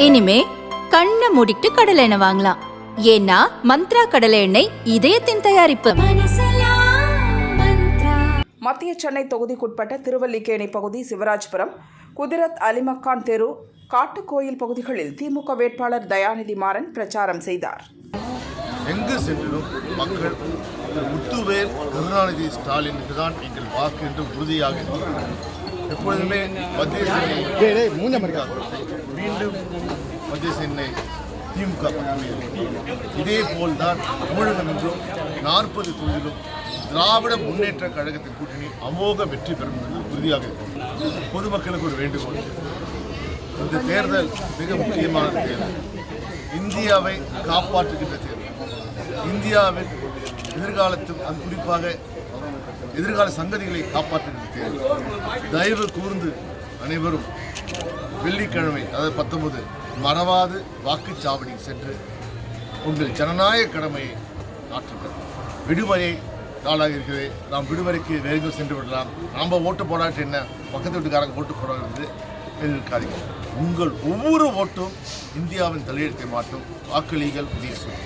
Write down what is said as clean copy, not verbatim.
இனிமே கண்ணை மூடிட்டு கடலை எண்ணெய் வாங்கலாம். ஏன்னா மந்த்ரா கடலை எண்ணெய் இதயத்தின் தயாரிப்பு. மத்திய சென்னை தொகுதிக்குட்பட்ட திருவல்லிக்கேணி பகுதி, சிவராஜ்புரம், குதிரத் அலிமக்கான் தெரு, காட்டுக்கோயில் பகுதிகளில் திமுக வேட்பாளர் தயாநிதி மாறன் பிரச்சாரம் செய்தார். எங்கு சென்றிலும் மக்கள் முத்துவேல் கருணாநிதி ஸ்டாலினுக்கு தான் எங்கள் வாக்கு என்று உறுதியாக எப்பொழுதுமே மத்திய சென்னை மீண்டும் மத்திய சென்னை திமுக இதே போல்தான் தமிழகம் என்றும் 40 தொகுதியிலும் திராவிட முன்னேற்ற கழகத்தின் கூட்டணி அமோக வெற்றி பெறும் என்று உறுதியாக இருக்கும். பொதுமக்களுக்கு ஒரு வேண்டுகோள், இந்த தேர்தல் மிக முக்கியமான தேர்தல், இந்தியாவை காப்பாற்றுகின்ற தேர்தல், இந்தியாவின் எதிர்காலத்தில் அது குறிப்பாக எதிர்கால சங்கதிகளை காப்பாற்றுகின்ற தேர்தல். தயவு கூர்ந்து அனைவரும் வெள்ளிக்கிழமை, அதாவது 19 மறவாது வாக்குச்சாவடி சென்று உங்கள் ஜனநாயக கடமையை ஆற்றுங்கள். விடுமுறை நாளாக இருக்கிறது, நாம் விடுமுறைக்கு வேறு சென்று விடலாம், நாம் ஓட்டு போடாட்டு என்ன பக்கத்து வீட்டுக்காரங்க ஓட்டு போடாது எதிர்க்காதீங்க. உங்கள் ஒவ்வொரு ஓட்டும் இந்தியாவின் தலையெழுத்தை மாற்றும். வாக்களிகள் தேசம்.